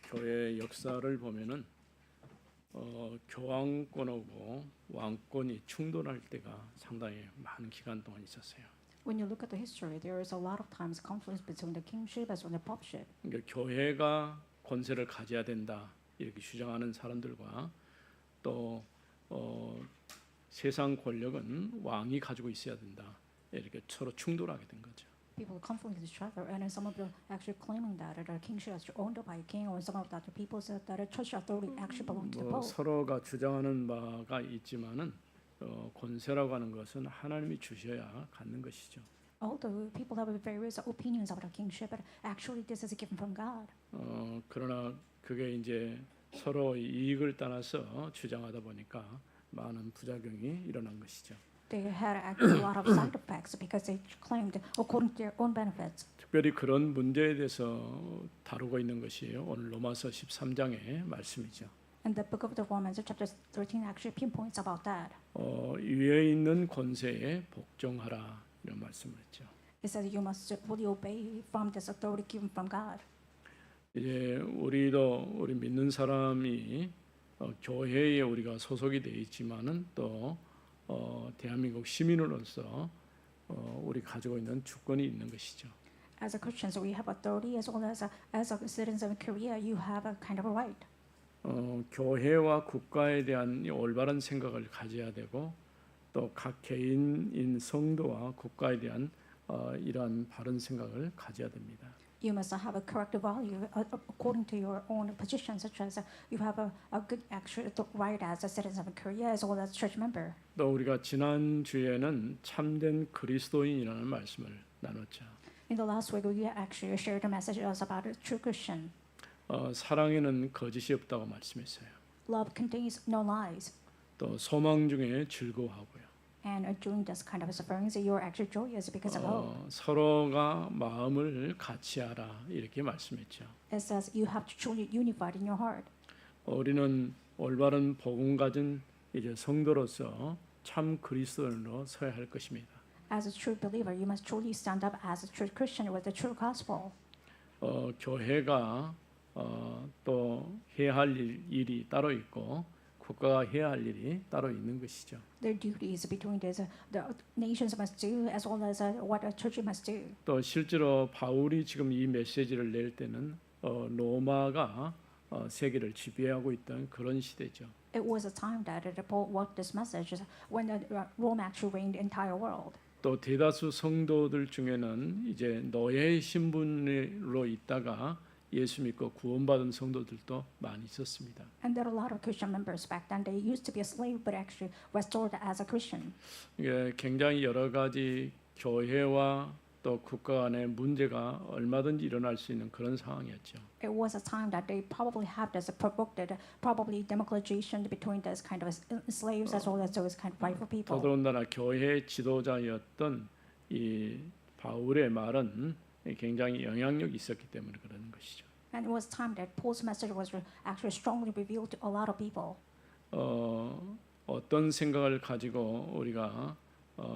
교회 역사를 보면은 교황권하고 왕권이 충돌할 때가 상당히 많은 기간 동안 있었어요. When you look at the history, there is a lot of times conflicts between the kingship as well as the popeship. 그러니까 교회가 권세를 가져야 된다 이렇게 주장하는 사람들과 또 세상 권력은 왕이 가지고 있어야 된다 이렇게 서로 충돌하게 된 거죠. People conflict with each other, and then some of them actually claiming that the kingship is owned by a king, or some of the other people said that the church authority actually belongs to the 뭐 pope. 서로가 주장하는 바가 있지만은 권세라고 하는 것은 하나님이 주셔야 갖는 것이죠. Although people have various opinions about the kingship, but actually this is a given from God. 그러나 그게 이제 서로 이익을 따라서 주장하다 보니까 많은 부작용이 일어난 것이죠. They had actually a lot of side effects because they claimed according to their own benefits. 특별히 그런 문제에 대해서 다루고 있는 것이 오늘 로마서 13장의 말씀이죠. And the book of the Romans, chapter 13, actually pinpoints about that. 위에 있는 권세에 복종하라 이런 말씀을 했죠. It says you must fully obey from this authority given from God. 이제 우리 믿는 사람이 교회에 우리가 소속이 돼 있지만은 또 대한민국 시민으로서 우리 가지고 있는 주권이 있는 것이죠. As a Christian, so we have authority as well as a citizen of Korea, you have a kind of a right. 교회와 국가에 대한 올바른 생각을 가져야 되고 또 각 개인인 성도와 국가에 대한 이러한 바른 생각을 가져야 됩니다. You must have a correct value according to your own position, such as you have a good actual right as a citizen of Korea as well as church member. 또 우리가 지난 주에는 참된 그리스도인이라는 말씀을 나눴죠. In the last week, we actually shared a message about a true Christian. 사랑에는 거짓이 없다고 말씀했어요. Love contains no lies, 또 소망 중에 즐거워하고요. and during this kind of sufferings, you are actually joyous because of hope. 서로가 마음을 같이하라 이렇게 말씀했죠. It says you have to truly unified in your heart. 우리는 올바른 복음 가진 이제 성도로서 참 그리스도인으로 서야 할 것입니다. As a true believer, you must truly stand up as a true Christian with the true gospel. 교회가 또 해야 할 일이 따로 있고 국가가 해야 할 일이 따로 있는 것이죠. Their duties between this, the nations must do as well as what a church must do. 또 실제로 바울이 지금 이 메시지를 낼 때는 로마가 세계를 지배하고 있던 그런 시대죠. It was a time that Paul wrote this message when Rome actually reigned the entire world. 또 대다수 성도들 중에는 이제 노예 신분으로 있다가 예수 믿고 구원받은 성도들도 많이 있었습니다. And there are a lot of Christian members back then. They used to be a slave, but actually restored as a Christian. 이게 굉장히 여러 가지 교회와 또 국가 간의 문제가 얼마든지 일어날 수 있는 그런 상황이었죠. It was a time that they probably had this provoked probably democratization between this kind of slaves as well as those kind of rightful people. 더더군다나 교회 지도자였던 이 바울의 말은 굉장히 영향력이 있었기 때문에 그러는 것이죠. And it was time that Paul's message was actually strongly revealed to a lot of people. 어떤 생각을 가지고 우리가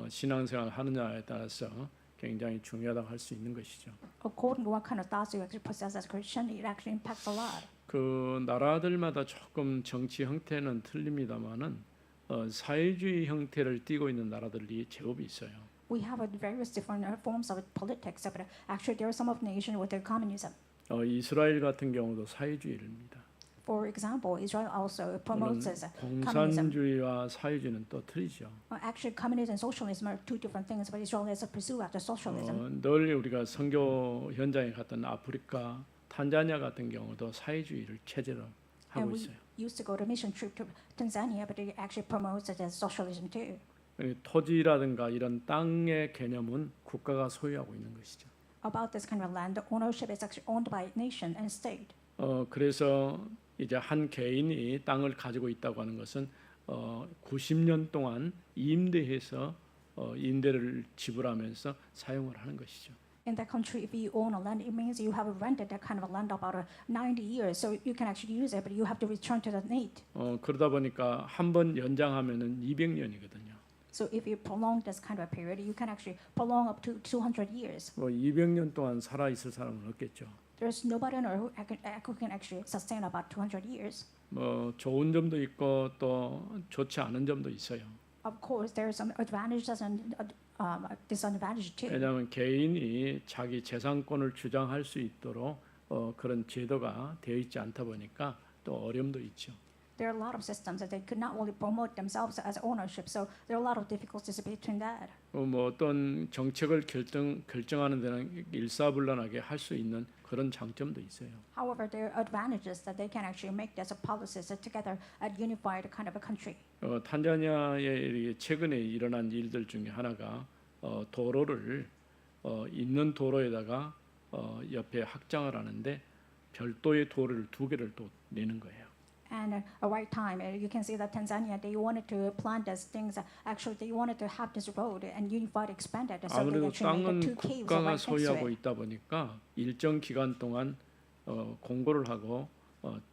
신앙생활을 하느냐에 따라서 굉장히 중요하다고 할 수 있는 것이죠. According to what kind of thoughts you actually possess as a Christian, it actually impacts a lot. 그 나라들마다 조금 정치 형태는 틀립니다만은 사회주의 형태를 띠고 있는 나라들이 제법 있어요. We have various different forms of politics, but actually there are some of nations with their communism. 이스라엘 같은 경우도 사회주의입니다. For example, Israel also promotes 물론 communism. 공산주의와 사회주의는 또 틀리죠. Actually, communism and socialism are two different things, but Israel is a pursuit after socialism. 늘 우리가 선교 현장에 갔던 아프리카, 탄자니아 같은 경우도 사회주의를 체제로 하고 And we 있어요. used to go to mission trip to Tanzania, but it actually promotes it as socialism too. 토지라든가 이런 땅의 개념은 국가가 소유하고 있는 것이죠. About this kind of land, the ownership is actually owned by nation and state. 그래서 이제 한 개인이 땅을 가지고 있다고 하는 것은 90년 동안 임대해서 임대를 지불하면서 사용을 하는 것이죠. In that country, if you own a land, it means you have rented that kind of land about 90 years, so you can actually use it, but you have to return to the state. 그러다 보니까 한 번 연장하면은 200년이거든요. So if you prolong this kind of period, you can actually prolong up to 200 years. 뭐 200년 동안 살아 있을 사람은 없겠죠. There's nobody on earth who can actually sustain about 200 years. 뭐 좋은 점도 있고 또 좋지 않은 점도 있어요. Of course, there are some advantages and disadvantages too. 왜냐하면 개인이 자기 재산권을 주장할 수 있도록 그런 제도가 되어 있지 않다 보니까 또 어려움도 있죠. There are a lot of systems that they could not really promote themselves as ownership, so there are a lot of difficulties between that. 뭐 어떤 정책을 결정하는 데는 일사불란하게 할 수 있는 그런 장점도 있어요. However, there are advantages that they can actually make these policies together and unified kind of a country. 탄자니아에 최근에 일어난 일들 중에 하나가 도로를 있는 도로에다가 옆에 확장을 하는데 별도의 도로를 두 개를 또 내는 거예요. And at right time, you can see that Tanzania, they wanted to plant these things. Actually, they wanted to have this road and unified, expanded. So they 아무래도 actually made 땅은 the two caves 국가가 right next to 소유하고 it. 있다 보니까 일정 기간 동안 공고를 하고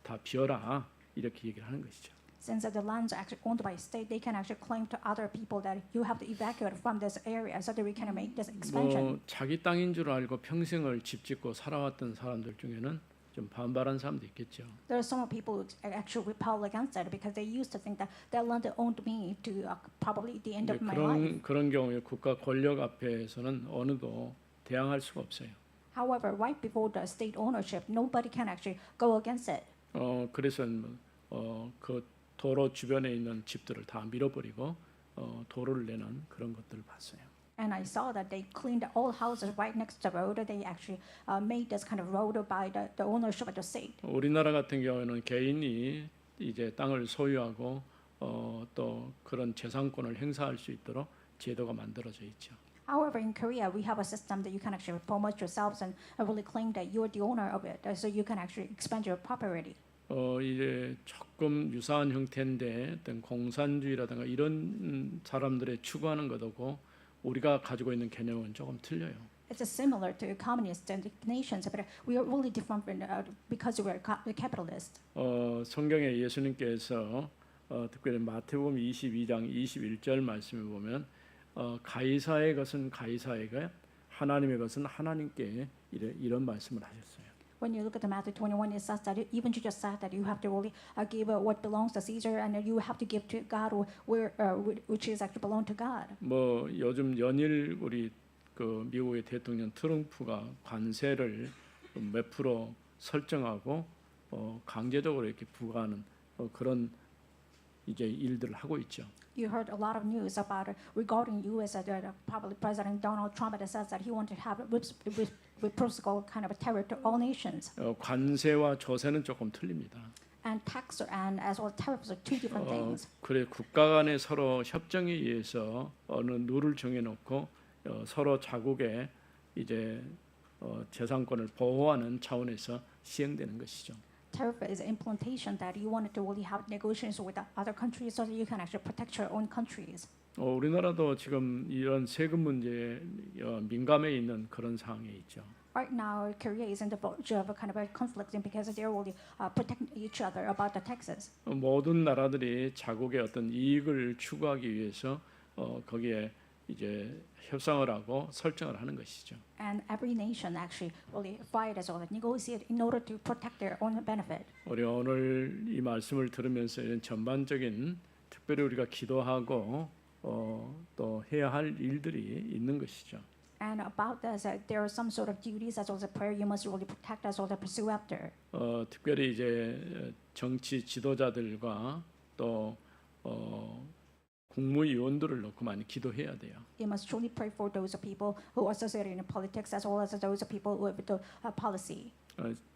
다 비워라 이렇게 얘기를 하는 것이죠. Since the lands are actually owned by state, they can actually claim to other people that you have to evacuate from this area so that we can make this expansion. 뭐 자기 땅인 줄 알고 평생을 집 짓고 살아왔던 사람들 중에는 좀 반발한 사람도 있겠죠. There are some people who actually repel against that because they used to think that their land owned me to probably the end of my life. 그런 경우에 국가 권력 앞에서는 어느도 대항할 수가 없어요. However, right before the state ownership, nobody can actually go against it. 그래서 그 도로 주변에 있는 집들을 다 밀어버리고 도로를 내는 그런 것들을 봤어요. And I saw that they cleaned all houses right next to the road. They actually made this kind of road by the ownership of the state. 우리나라 같은 경우에는 개인이 이제 땅을 소유하고 또 그런 재산권을 행사할 수 있도록 제도가 만들어져 있죠. However, in Korea, we have a system that you can actually promote yourselves and really claim that you're the owner of it, so you can actually expand your property. 이제 조금 유사한 형태인데 어떤 공산주의라든가 이런 사람들의 추구하는 것하고 우리가 가지고 있는 개념은 조금 틀려요. It's similar to communist nations, but we are really different because we are capitalist. 성경에 예수님께서 특별히 마태복음 22장 21절 말씀에 보면 가이사의 것은 가이사에게 하나님의 것은 하나님께 이런 말씀을 하셨어요. When you look at the Matthew 21, it says that even Jesus said that you have to really give what belongs to Caesar, and you have to give to God which is actually belong to God. 뭐 요즘 연일 우리 그 미국의 대통령 트럼프가 관세를 몇 프로 설정하고 강제적으로 이렇게 부과하는 그런 이제 일들을 하고 있죠. You heard a lot of news about regarding U.S. Probably President Donald Trump that says that he wanted to have reciprocal kind of a tariff to all nations. 관세와 조세는 조금 틀립니다. And tax and as well tariffs are two different things. 그래 국가 간에 서로 협정에 의해서 어느 룰을 정해놓고 서로 자국의 이제 재산권을 보호하는 차원에서 시행되는 것이죠. Tariff is implementation that you wanted to really have negotiations with other countries so that you can actually protect your own countries. 우리나라도 지금 이런 세금 문제에 민감해 있는 그런 상황에 있죠. Right now, Korea is in the verge of a kind of a conflict because they're really protecting each other about the taxes. 모든 나라들이 자국의 어떤 이익을 추구하기 위해서 거기에 이제 협상을 하고 설정을 하는 것이죠. And every nation actually really fight as well, negotiate in order to protect their own benefit. 우리 오늘 이 말씀을 들으면서 이런 전반적인 특별히 우리가 기도하고 또 해야 할 일들이 있는 것이죠. And about this, there are some sort of duties as well as a prayer you must really protect as well as pursue after. 특별히 이제 정치 지도자들과 또 국무위원들을 놓고 많이 기도해야 돼요. You must truly pray for those people who are associated in politics as well as those people with the policy.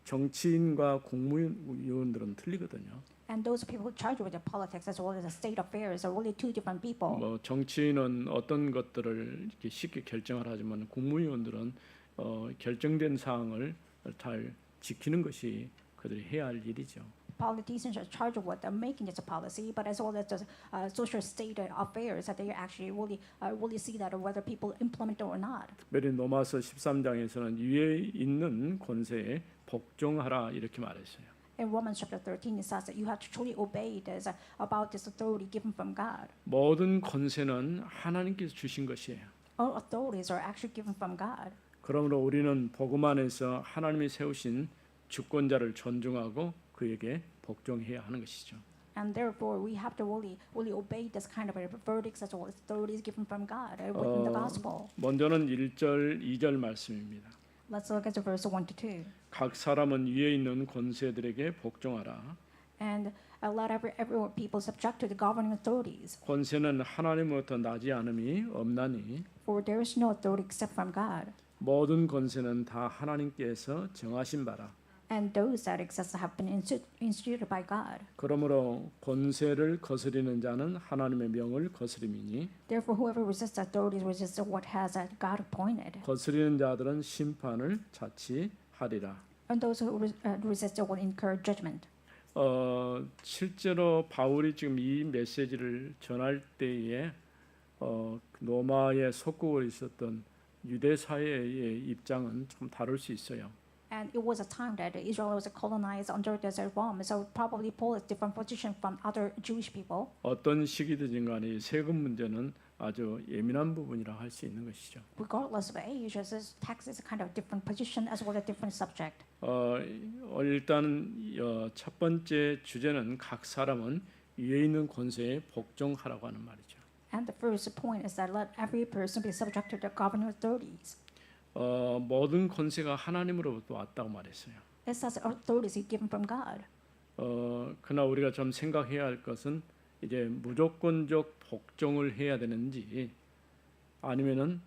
정치인과 국무위원들은 틀리거든요. And those people charged with the politics as well as the state affairs are really two different people. 뭐 정치인은 어떤 것들을 이렇게 쉽게 결정을 하지만 국무위원들은 결정된 사항을 잘 지키는 것이 그들이 해야 할 일이죠. Politicians are charged with making this policy, but as well as the social state affairs that they actually really see that whether people implement it or not. 특별히 로마서 13장에서는 위에 있는 권세에 복종하라 이렇게 말했어요. In Romans chapter 13, it says that you have to truly obey this about this authority given from God. 모든 권세는 하나님께서 주신 것이에요. All authorities are actually given from God. 그러므로 우리는 복음 안에서 하나님이 세우신 주권자를 존중하고 그에게 복종해야 하는 것이죠. And therefore, we have to really obey this kind of verdicts as well as authorities given from God within the gospel. 먼저는 1절, 2절 말씀입니다. Let's look at the verse 1 to 2. 각 사람은 위에 있는 권세들에게 복종하라. And let every people subject to the governing authorities. 권세는 하나님으로부터 나지 않음이 없나니 For there is no authority except from God. 모든 권세는 다 하나님께서 정하신 바라. And those that exist have been instituted by God. 그러므로 권세를 거스리는 자는 하나님의 명을 거스림이니 Therefore, whoever resists authorities resists what has God appointed. 거스리는 자들은 심판을 자치하리라. And those who resist will incur judgment. 실제로 바울이 지금 이 메시지를 전할 때에 로마에 속국을 있었던 유대 사회의 입장은 좀 다를 수 있어요. And it was a time that Israel was colonized under the Rome, so probably Paul is different position from other Jewish people. 어떤 시기든지 간에 세금 문제는 아주 예민한 부분이라 할 수 있는 것이죠. Regardless of age, this tax is a kind of different position as well as a different subject. 일단 첫 번째 주제는 각 사람은 위에 있는 권세에 복종하라고 하는 말이죠. And the first point is that let every person be subject to the governing authorities. 모든 권세가 하나님으로부터 왔다고 말했어요. It says authorities is given from God. 그러나 우리가 좀 생각해야 할 것은 이제 무조건적 복종을 해야 되는지 아니면은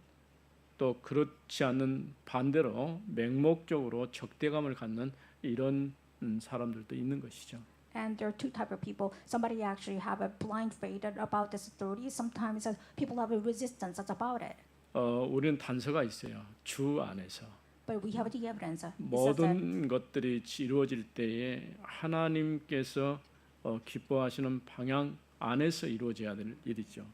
또 그렇지 않는 반대로 맹목적으로 적대감을 갖는 이런 사람들도 있는 것이죠. And there are two type of people. Somebody actually have a blind faith about this authority. Sometimes people have a resistance about it. 우리는 단서가 있어요. 주 안에서 But we have the evidence. It says that 모든 것들이 이루어질 때에 하나님께서 기뻐하시는 방향 안에서 이루어져야 될 일이죠.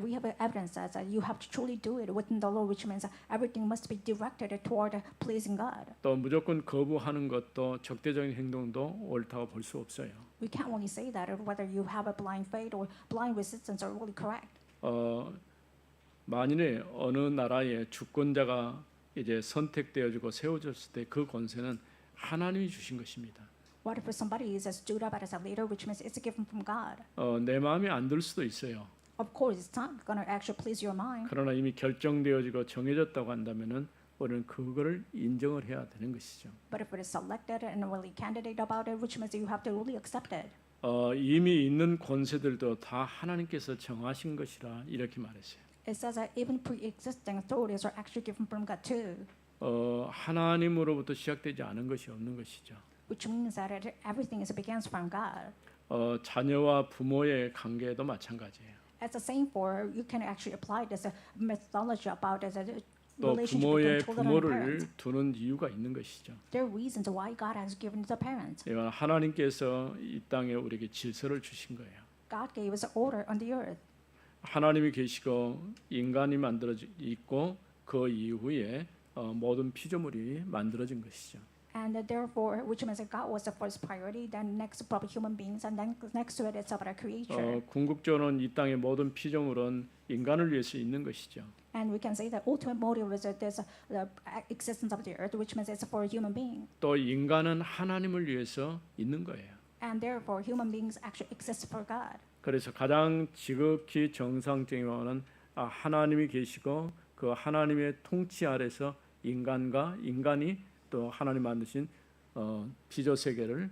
we have evidence that you have to truly do it within the law, which means everything must be directed toward pleasing God. 또 무조건 거부하는 것도 적대적인 행동도 옳다고 볼 수 없어요. We can't only say that whether you have a blind faith or blind resistance are really correct. 만일에 어느 나라의 주권자가 이제 선택되어지고 세워졌을 때 그 권세는 하나님이 주신 것입니다. What if somebody is stood up as a leader, which means it's given from God? 내 마음에 안 들 수도 있어요. Of course, it's not going to actually please your mind. 그러나 이미 결정되어지고 정해졌다고 한다면은 우리는 그거를 인정을 해야 되는 것이죠. But if it is selected and really candidate about it, which means you have to really accept it. 이미 있는 권세들도 다 하나님께서 정하신 것이라 이렇게 말했어요. It says that even pre-existing authorities are actually given from God too, 하나님으로부터 시작되지 않은 것이 없는 것이죠. which means that everything is begins from God. 자녀와 부모의 관계도 마찬가지예요. As the same for you can actually apply this methodology about the 또 relationship between 부모의 children and 부모를 parents. 두는 이유가 있는 것이죠. There are reasons why God has given the parents. 이건 하나님께서 이 땅에 우리에게 질서를 주신 거예요. God gave us order on the earth. 하나님이 계시고 인간이 만들어져 있고 그 이후에 모든 피조물이 만들어진 것이죠. And therefore, which means that God was the first priority, then next probably human beings, and then next to it it's about a creature. 궁극적으로는 이 땅의 모든 피조물은 인간을 위해서 있는 것이죠. And we can say that ultimate motive is that there's the existence of the earth, which means it's for a human being. 또 인간은 하나님을 위해서 있는 거예요. And therefore, human beings actually exist for God. 그래서 가장 지극히 정상적인 것은 하나님이 계시고 그 하나님의 통치 아래서 인간이 또 하나님 만드신 피조 세계를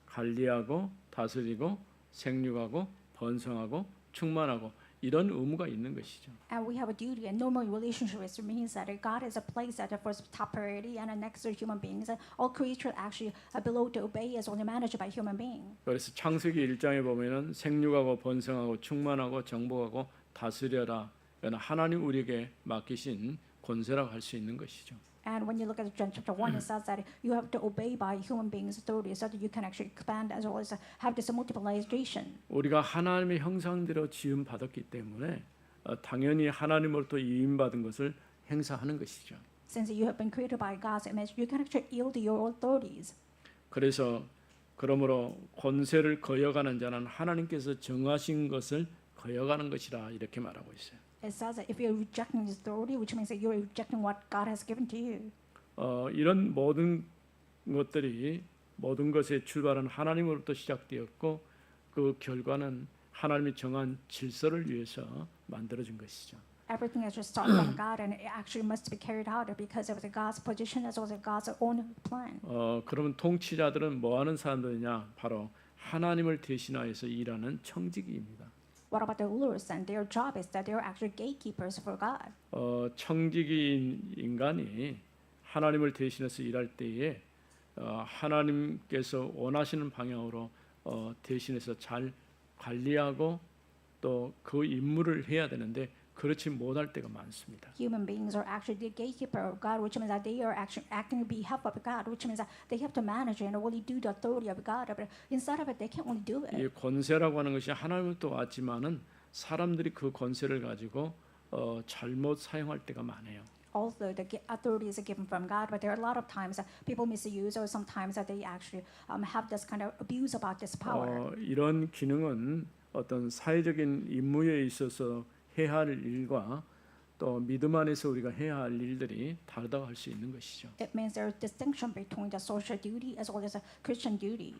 관리하고 다스리고 생육하고 번성하고 충만하고 이런 의무가 있는 것이죠. And we have a duty, and normal relationships means that God is a place that for top priority, and next to human beings, and all creatures actually are below to obey is only managed by human being. 그래서 창세기 1장에 보면은 생육하고 번성하고 충만하고 정복하고 다스려라. 이건 하나님 우리에게 맡기신 권세라고 할 수 있는 것이죠. And when you look at John chapter 1, it says that you have to obey by human beings' authority so that you can actually expand as well as have this multiplication. 우리가 하나님의 형상대로 지음 받았기 때문에 당연히 하나님으로부터 이임 받은 것을 행사하는 것이죠. Since you have been created by God's image, you can actually yield your authorities. 그래서 그러므로 권세를 거여가는 자는 하나님께서 정하신 것을 거여가는 것이라 이렇게 말하고 있어요. It says that if you're rejecting His authority, which means that you're rejecting what God has given to you. 이런 모든 것들이 모든 것의 출발은 하나님으로부터 시작되었고 그 결과는 하나님이 정한 질서를 위해서 만들어진 것이죠. Everything is just started from God, and it actually must be carried out because of the God's position as well as God's own plan. 그러면 통치자들은 뭐 하는 사람들이냐? 바로 하나님을 대신하여서 일하는 청지기입니다. What about the rulers? And their job is that they're actually gatekeepers for God. 청지기인 인간이 하나님을 대신해서 일할 때에 하나님께서 원하시는 방향으로 대신해서 잘 관리하고 또 그 임무를 해야 되는데 그렇지 못할 때가 많습니다. Human beings are actually the gatekeeper of God, which means that they are actually acting on behalf of God, which means that they have to manage and really do the authority of God. But instead of it, they can't really do 이 it. 권세라고 하는 것이 하나님부터 왔지만은 사람들이 그 권세를 가지고 잘못 사용할 때가 많아요. Although the authority is given from God, but there are a lot of times that people misuse, or sometimes that they actually have this kind of abuse about this power. 이런 기능은 어떤 사회적인 임무에 있어서 해야 할 일과 또 믿음 안에서 우리가 해야 할 일들이 다르다고 할 수 있는 것이죠. It means there is distinction between the social duty as well as a Christian duty.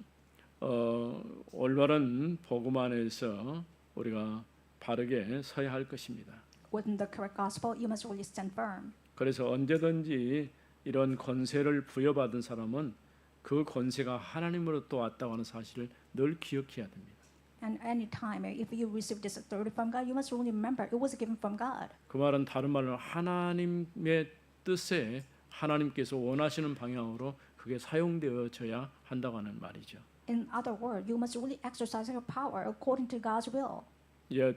올바른 복음 안에서 우리가 바르게 서야 할 것입니다. Within the correct gospel, you must really stand firm. 그래서 언제든지 이런 권세를 부여받은 사람은 그 권세가 하나님으로부터 왔다고 하는 사실을 늘 기억해야 됩니다. And anytime, if you receive this authority from God, you must really remember it was given from God. 그 말은 다른 말로 하나님의 뜻에 하나님께서 원하시는 방향으로 그게 사용되어져야 한다고 하는 말이죠. In other words, you must really exercise your power according to God's will.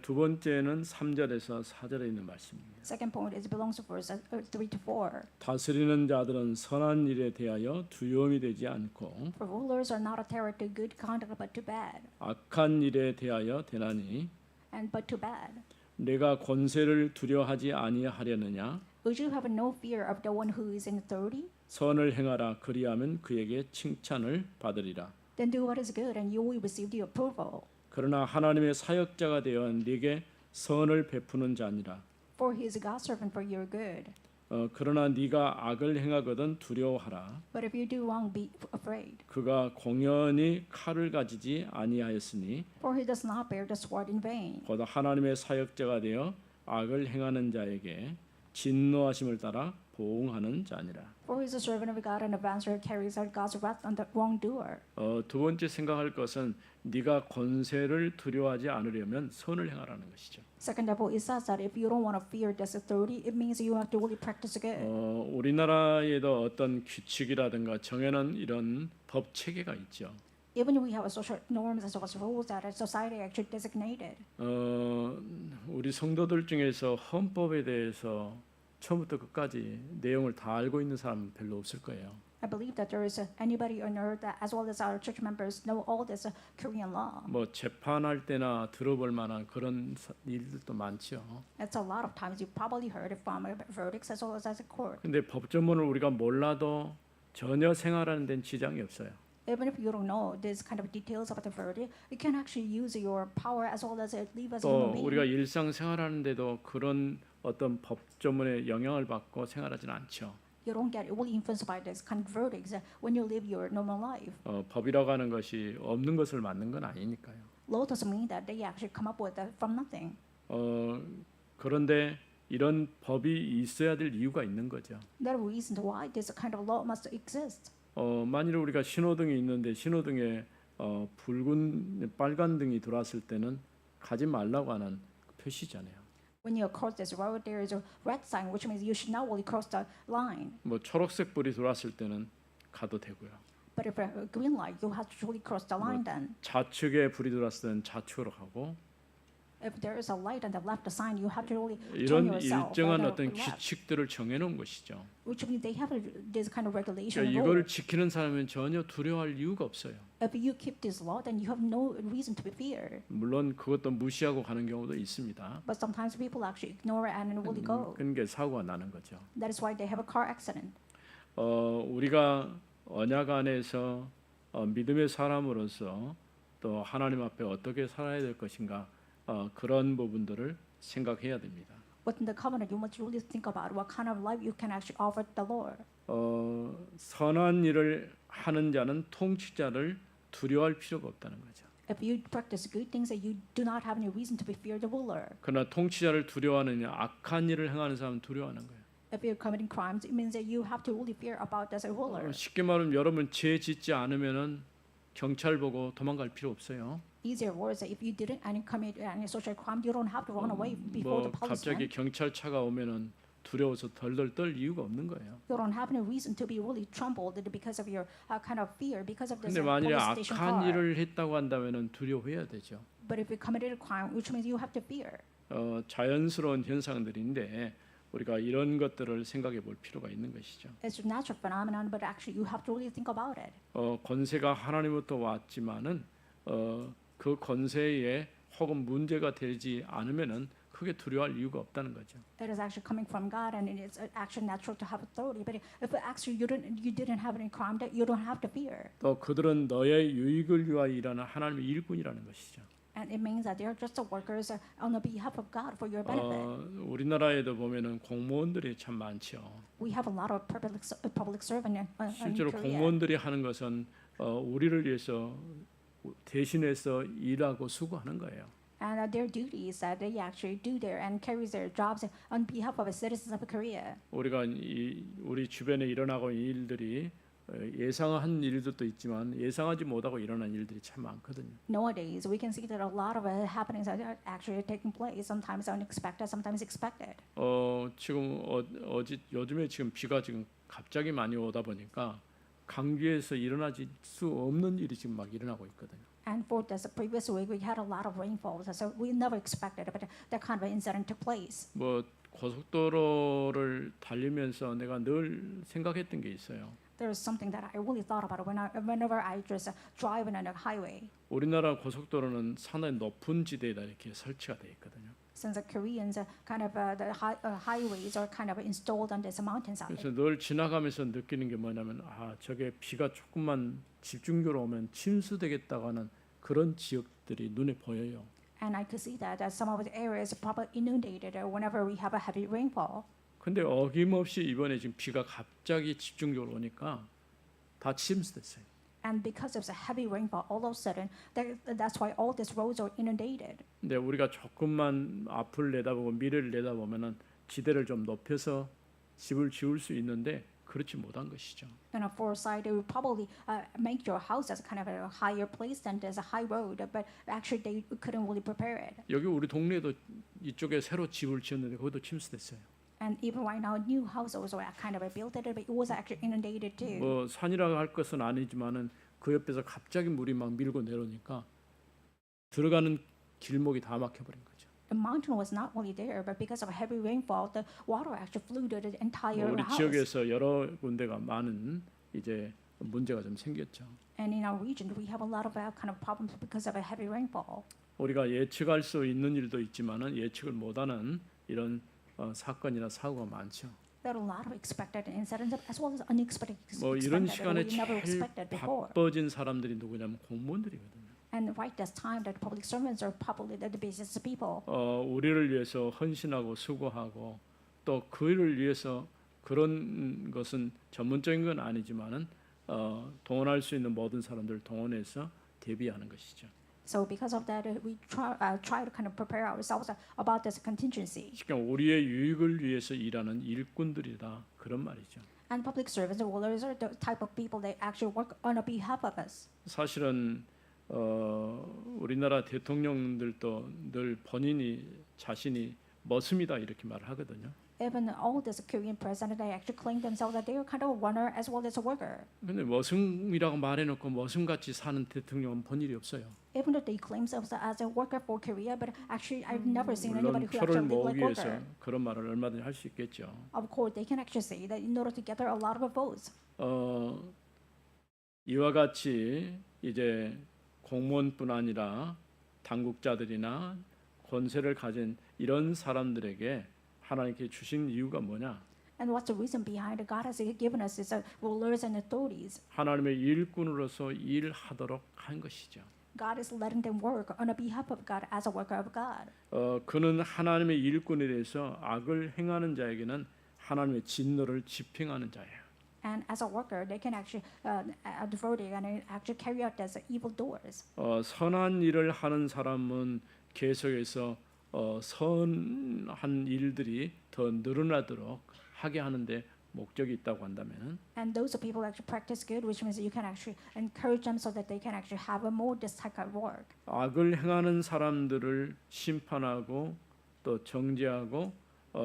두 번째는 3절에서 4절에 있는 말씀입니다. Second point is belongs to verse 3 to 4. 다스리는 자들은 선한 일에 대하여 두려움이 되지 않고 For rulers are not a terror to good conduct, but to bad, 악한 일에 대하여 되나니 and but to bad. 내가 권세를 두려워하지 아니하려느냐? Would you have no fear of the one who is in authority? 선을 행하라 그리하면 그에게 칭찬을 받으리라. Then do what is good, and you will receive the approval. 그러나 하나님의 사역자가 되어 네게 선을 베푸는 자니라. For he is God's servant for your good. 그러나 네가 악을 행하거든 두려워하라. But if you do wrong, be afraid. 그가 공연히 칼을 가지지 아니하였으니 For he does not bear the sword in vain. 보다 하나님의 사역자가 되어 악을 행하는 자에게 진노하심을 따라 보응하는 자니라. For he is a servant of God and advancer who carries out God's wrath on the wrongdoer. 두 번째 생각할 것은 네가 권세를 두려워하지 않으려면 선을 행하라는 것이죠. Second of all, it says that if you don't want to fear this authority, it means you have to really practice good. 우리나라에도 어떤 규칙이라든가 정해놓은 이런 법 체계가 있죠. Even we have a social norms as well as rules that our society actually designated. 우리 성도들 중에서 헌법에 대해서 처음부터 끝까지 내용을 다 알고 있는 사람은 별로 없을 거예요. I believe that there is anybody on earth that, as well as our church members, know all this Korean law. 뭐 재판할 때나 들어볼 만한 그런 일들도 많죠. It's a lot of times you probably heard it from verdicts as well as a court. 근데 법조문을 우리가 몰라도 전혀 생활하는 데는 지장이 없어요. Even if you don't know these kind of details about the verdict, you can actually use your power as well as live as a 또 human being. 우리가 일상 생활하는데도 그런 어떤 법조문에 영향을 받고 생활하지는 않죠. You don't get really influenced by this kind of verdicts when you live your normal life. 법이라고 하는 것이 없는 것을 만든 건 아니니까요. Law doesn't mean that they actually come up with that from nothing. 그런데 이런 법이 있어야 될 이유가 있는 거죠. There are reasons why this kind of law must exist. 만일 우리가 신호등이 있는데 신호등에 붉은 빨간 등이 들어왔을 때는 가지 말라고 하는 표시잖아요. When you cross this road, there is a red sign, which means you should not really cross the line. 뭐 초록색 불이 들어왔을 때는 가도 되고요. But if a green light, you have to truly cross the line then. 좌측에 불이 들어왔을 때는 좌측으로 가고 If there is a light on the left sign, you have to really 이런 turn yourself 일정한 on 어떤 the left. 규칙들을 정해놓은 것이죠. Which means they have this kind of regulation. 그러니까 rule. 이걸 지키는 사람은 전혀 두려워할 이유가 없어요. If you keep this law, then you have no reason to be feared. 물론 그것도 무시하고 가는 경우도 있습니다. But sometimes people actually ignore it and really go. 그게 사고가 나는 거죠. That is why they have a car accident. 우리가 언약 안에서 믿음의 사람으로서 또 하나님 앞에 어떻게 살아야 될 것인가 그런 부분들을 생각해야 됩니다. within the covenant, you must really think about what kind of life you can actually offer the Lord. 선한 일을 하는 자는 통치자를 두려워할 필요가 없다는 거죠. If you practice good things, you do not have any reason to be fear the ruler. 그러나 통치자를 두려워하느냐 악한 일을 행하는 사람은 두려워하는 거예요. If you're committing crimes, it means that you have to really fear about as a ruler. 쉽게 말하면 여러분 죄 짓지 않으면은 경찰 보고 도망갈 필요 없어요. Easier words, if you didn't commit any social crime, you don't have to run away before 뭐 the 갑자기 policeman. 경찰차가 오면은 두려워서 덜덜 떨 이유가 없는 거예요. You don't have any reason to be really trembled because of your kind of fear, because of this 근데 만일에 police station 악한 car. 일을 했다고 한다면은 두려워해야 되죠. But if you committed a crime, which means you have to fear. 자연스러운 현상들인데 우리가 이런 것들을 생각해 볼 필요가 있는 것이죠. It's a natural phenomenon, but actually you have to really think about it. 권세가 하나님부터 왔지만은 그 권세에 혹은 문제가 되지 않으면은 크게 두려워할 이유가 없다는 거죠. It is actually coming from God, and it's actually natural to have authority. But if actually you didn't have any crime, that you don't have to fear. 또 그들은 너의 유익을 위하여 일하는 하나님의 일꾼이라는 것이죠. And it means that they are just the workers on the behalf of God for your benefit. 우리나라에도 보면은 공무원들이 참 많죠. We have a lot of public servant in 실제로 Korea. 공무원들이 하는 것은 우리를 위해서 대신해서 일하고 수고하는 거예요. And their duties that they actually do there and carries their jobs on behalf of the citizens of Korea. 우리가 우리 주변에 일어나고 있는 일들이 예상한 일들도 있지만 예상하지 못하고 일어난 일들이 참 많거든요. Nowadays, we can see that a lot of happenings are actually taking place. Sometimes unexpected, sometimes expected. 지금 요즘에 지금 비가 지금 갑자기 많이 오다 보니까 강주에서 일어나지 수 없는 일이 지금 막 일어나고 있거든요. And for this previous week, we had a lot of rainfalls, so we never expected it, but that kind of incident took place. 뭐 고속도로를 달리면서 내가 늘 생각했던 게 있어요. There is something that I really thought about whenever I just drive on a highway. 우리나라 고속도로는 상당히 높은 지대에다 이렇게 설치가 돼 있거든요. Since the Koreans kind of the highways are kind of installed on this mountainside. 그래서 늘 지나가면서 느끼는 게 뭐냐면 저게 비가 조금만 집중적으로 오면 침수되겠다고 하는 그런 지역들이 눈에 보여요. And I could see that some of the areas are probably inundated whenever we have a heavy rainfall. 근데 어김없이 이번에 지금 비가 갑자기 집중적으로 오니까 다 침수됐어요. And because of the heavy rainfall, all of a sudden, that's why all these roads are inundated. 근데 우리가 조금만 앞을 내다보고 미래를 내다보면은 지대를 좀 높여서 집을 지을 수 있는데 그렇지 못한 것이죠. And on foresight, they would probably make your house as kind of a higher place than there's a high road, but actually they couldn't really prepare it. 여기 우리 동네에도 이쪽에 새로 집을 지었는데 거기도 침수됐어요. And even right now, new houses were kind of built, but it was actually inundated too. 뭐 산이라고 할 것은 아니지만은 그 옆에서 갑자기 물이 막 밀고 내려오니까 들어가는 길목이 다 막혀버린 거죠. The mountain was not only there, but because of heavy rainfall, the water actually flooded the entire 우리 house. 지역에서 여러 군데가 많은 이제 문제가 좀 생겼죠. And in our region, we have a lot of kind of problems because of a heavy rainfall. 우리가 예측할 수 있는 일도 있지만은 예측을 못하는 이런 사건이나 사고가 많죠. There are a lot of expected incidents as well as unexpected 뭐 이런 expected that 시간에 we never 제일 expected before. 바빠진 사람들이 누구냐면 공무원들이거든요. And right this time that public servants are probably the busiest people. 우리를 위해서 헌신하고 수고하고 또 그를 위해서 그런 것은 전문적인 건 아니지만은 동원할 수 있는 모든 사람들 동원해서 대비하는 것이죠. So because of that, we try to kind of prepare ourselves about this contingency. 그러니까 우리의 유익을 위해서 일하는 일꾼들이다 그런 말이죠. And public servants or rulers are the type of people that actually work on behalf of us. 사실은 우리나라 대통령들도 늘 본인이 자신이 머슴이다 이렇게 말을 하거든요. Even all this Korean president, they actually claim themselves that they are kind of a runner as well as a worker. 근데 머슴이라고 말해놓고 머슴같이 사는 대통령은 본 일이 없어요. Even though they claim themselves as a worker for Korea, but actually I've never seen 물론 anybody who 표를 actually live 모으기 like 위해서 worker. 그런 말을 얼마든지 할 수 있겠죠. Of course, they can actually say that in order to gather a lot of votes. 이와 같이 이제 공무원뿐 아니라 당국자들이나 권세를 가진 이런 사람들에게 하나님께 주신 이유가 뭐냐? And what's the reason behind it? God has given us is rulers and authorities. 하나님의 일꾼으로서 일하도록 한 것이죠. God is letting them work on the behalf of God as a worker of God. 그는 하나님의 일꾼에 대해서 악을 행하는 자에게는 하나님의 진노를 집행하는 자예요. And as a worker, they can actually advert it and actually carry out as evil doers. 선한 일을 하는 사람은 계속해서 선한 일들이 더 늘어나도록 하게 하는데 목적이 있다고 한다면 And those people actually practice good, which means you can actually encourage them so that they can actually have a more this type of work. 악을 행하는 사람들을 심판하고 또 정죄하고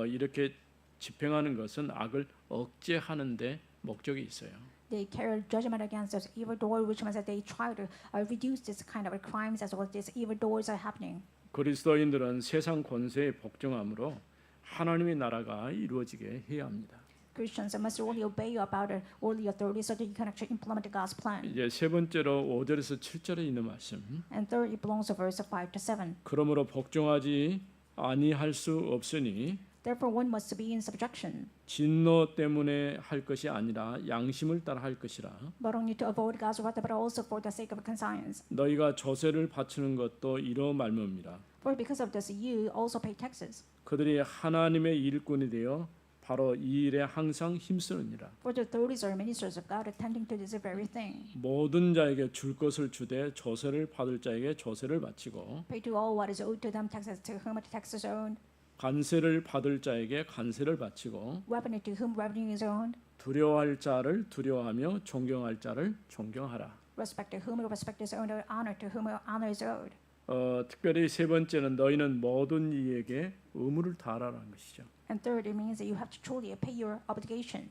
이렇게 집행하는 것은 악을 억제하는데 목적이 있어요. They carry judgment against those evil doers, which means that they try to reduce this kind of crimes as well as these evil doers are happening. 그리스도인들은 세상 권세에 복종함으로 하나님의 나라가 이루어지게 해야 합니다. Christians must only obey about all the authorities so that you can actually implement God's plan. 이제 세 번째로 5절에서 7절에 있는 말씀. And third, it belongs to verse 5 to 7. 그러므로 복종하지 아니할 수 없으니 Therefore, one must be in subjection, 진노 때문에 할 것이 아니라 양심을 따라 할 것이라. not only to avoid God's wrath, but also for the sake of conscience. 너희가 조세를 바치는 것도 이러 말미암니라. For because of this, you also pay taxes. 그들이 하나님의 일꾼이 되어 바로 이 일에 항상 힘쓰느니라. For the authorities are ministers of God attending to this very thing. 모든 자에게 줄 것을 주되 조세를 받을 자에게 조세를 바치고 Pay to all what is owed to them, taxes to whom the taxes are owed, 관세를 받을 자에게 관세를 바치고 revenue to whom revenue is owed, 두려워할 자를 두려워하며 존경할 자를 존경하라. respect to whom respect is owed, honor to whom honor is owed. 특별히 세 번째는 너희는 모든 이에게 의무를 다하라는 것이죠. And third, it means that you have to truly pay your obligation.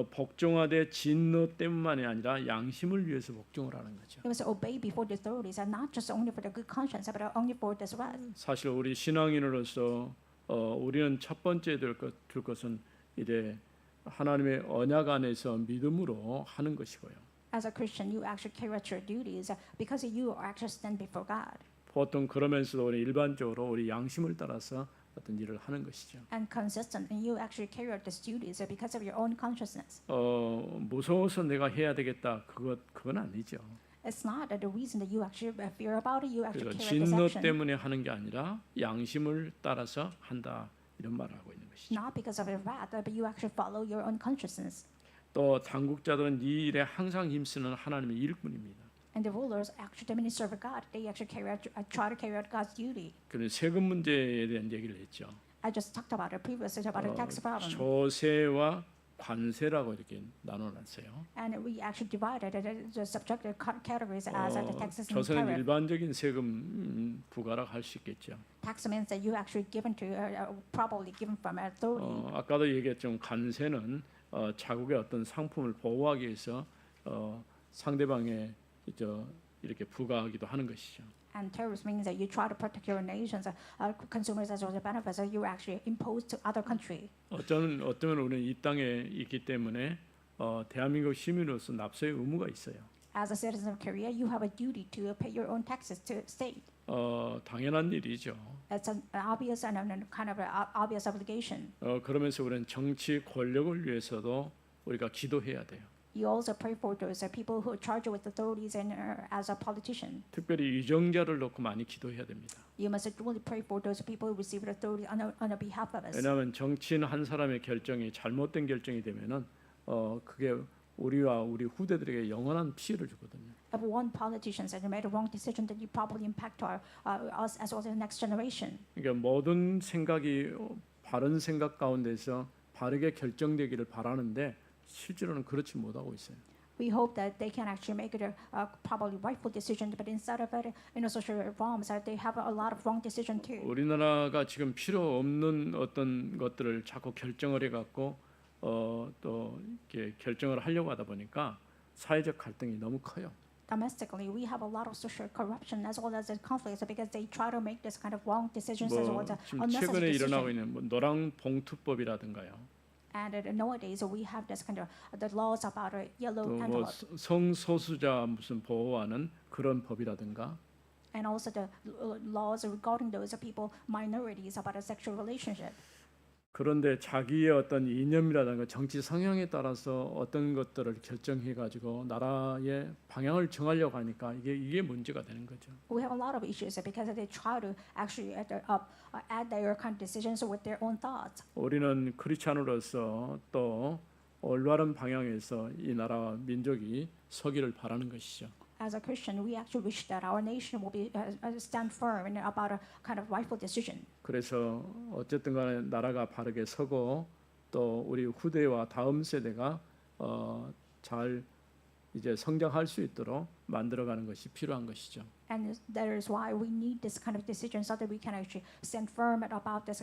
복종하되 진노 때문만이 아니라 양심을 위해서 복종을 하는 거죠. You must obey before the authorities, and not just only for the good conscience, but only for this wrath. 사실 우리 신앙인으로서 우리는 첫 번째 될 것은 이제 하나님의 언약 안에서 믿음으로 하는 것이고요. As a Christian, you actually carry out your duties because you actually stand before God. 보통 그러면서도 우리 일반적으로 우리 양심을 따라서 어떤 일을 하는 것이죠. And consistent, and you actually carry out these duties because of your own consciousness. 무서워서 내가 해야 되겠다. 그건 아니죠. It's not the reason that you actually fear about it. You actually 그래서 carry out this 진노 action. 때문에 하는 게 아니라 양심을 따라서 한다 이런 말을 하고 있는 것이죠. Not because of your wrath, but you actually follow your own consciousness. 또 당국자들은 이 일에 항상 힘쓰는 하나님의 일꾼입니다. And the rulers actually the minister of God. They actually try to carry out God's duty. 그런 세금 문제에 대한 얘기를 했죠. I just talked about it previously about the tax problem. 조세와 관세라고 이렇게 나눠놨어요. And we actually divided the subject categories as the taxes and 조세는 tariff. 일반적인 세금 부과라고 할 수 있겠죠. Tax means that you actually given to probably given from authority. 아까도 얘기했지만 관세는 자국의 어떤 상품을 보호하기 위해서 상대방의 이렇게 부과하기도 하는 것이죠. And tariffs means that you try to protect your nations, consumers as well as benefits that you actually impose to other country. 어쩌면 우리는 이 땅에 있기 때문에 대한민국 시민으로서 납세의 의무가 있어요. As a citizen of Korea, you have a duty to pay your own taxes to state. 당연한 일이죠. It's an obvious and a kind of an obvious obligation. 그러면서 우리는 정치 권력을 위해서도 우리가 기도해야 돼요. You also pray for those people who are charged with authorities and as a politician. 특별히 유정자를 놓고 많이 기도해야 됩니다. You must really pray for those people who receive authority on behalf of us. 왜냐하면 정치인 한 사람의 결정이 잘못된 결정이 되면은 그게 우리와 우리 후대들에게 영원한 피해를 주거든요. If one politician has made a wrong decision, then you probably impact us as well as the next generation. 그러니까 모든 생각이 바른 생각 가운데서 바르게 결정되기를 바라는데 실제로는 그렇지 못하고 있어요. We hope that they can actually make it a probably rightful decision, but instead of it, social reforms, they have a lot of wrong decision too. 우리나라가 지금 필요 없는 어떤 것들을 자꾸 결정을 해갖고 또 이렇게 결정을 하려고 하다 보니까 사회적 갈등이 너무 커요. Domestically, we have a lot of social corruption as well as conflicts because they try to make this kind of wrong decisions as well as 지금 unnecessary 최근에 일어나고 decisions. 있는 노랑 봉투법이라든가요. And nowadays we have this kind of the laws about a yellow 또 envelope, 성소수자 무슨 보호하는 그런 법이라든가 and also the laws regarding those people minorities about a sexual relationship. 그런데 자기의 어떤 이념이라든가 정치 성향에 따라서 어떤 것들을 결정해 가지고 나라의 방향을 정하려고 하니까 이게 문제가 되는 거죠. We have a lot of issues because they try to actually add their kind of decisions with their own thoughts. 우리는 크리스찬으로서 또 올바른 방향에서 이 나라와 민족이 서기를 바라는 것이죠. As a Christian, we actually wish that our nation will be stand firm in about a kind of rightful decision. 그래서 어쨌든 간에 나라가 바르게 서고 또 우리 후대와 다음 세대가 잘 이제 성장할 수 있도록 만들어가는 것이 필요한 것이죠. And that is why we need this kind of decision so that we can actually stand firm about this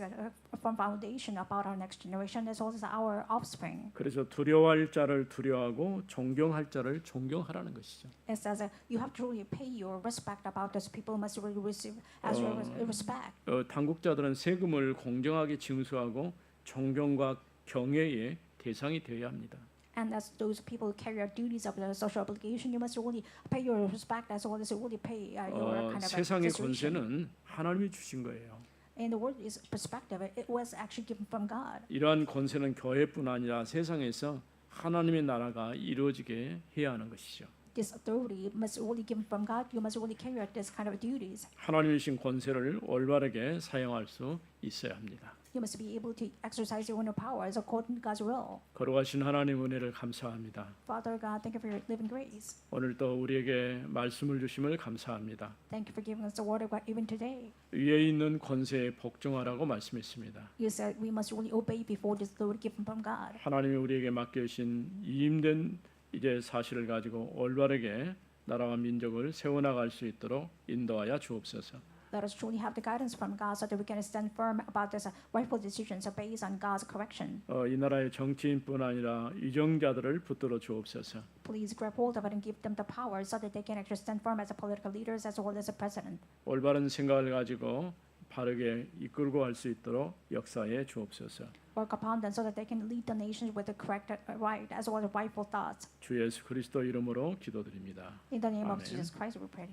firm foundation about our next generation as well as our offspring. 그래서 두려워할 자를 두려워하고 존경할 자를 존경하라는 것이죠. It says that you have to really pay your respect about this. People must really receive as your respect. 당국자들은 세금을 공정하게 징수하고 존경과 경애의 대상이 되어야 합니다. And as those people carry out duties of the social obligation, you must really pay your respect as well as really pay your kind of 세상의 consideration. 권세는 하나님이 주신 거예요. In the word is perspective. It was actually given from God. 이러한 권세는 교회뿐 아니라 세상에서 하나님의 나라가 이루어지게 해야 하는 것이죠. This authority must really given from God. You must really carry out this kind of duties. 하나님이 주신 권세를 올바르게 사용할 수 있어야 합니다. You must be able to exercise your own powers according to God's will. 거룩하신 하나님 은혜를 감사합니다. Father God, thank you for your living grace. 오늘도 우리에게 말씀을 주심을 감사합니다. Thank you for giving us the word of God even today. 위에 있는 권세에 복종하라고 말씀했습니다. You said we must really obey before this authority given from God. 하나님이 우리에게 맡겨주신 이임된 이제 사실을 가지고 올바르게 나라와 민족을 세워나갈 수 있도록 인도하여 주옵소서. Let us truly have the guidance from God so that we can stand firm about this rightful decisions based on God's correction. 이 나라의 정치인뿐 아니라 위정자들을 붙들어 주옵소서. Please grab hold of it and give them the power so that they can actually stand firm as a political leaders as well as a president. 올바른 생각을 가지고 바르게 이끌고 갈 수 있도록 역사에 주옵소서. Work upon them so that they can lead the nation with the correct right as well as rightful thoughts. 주 예수 그리스도 이름으로 기도드립니다. In the name of Amen. Jesus Christ we pray.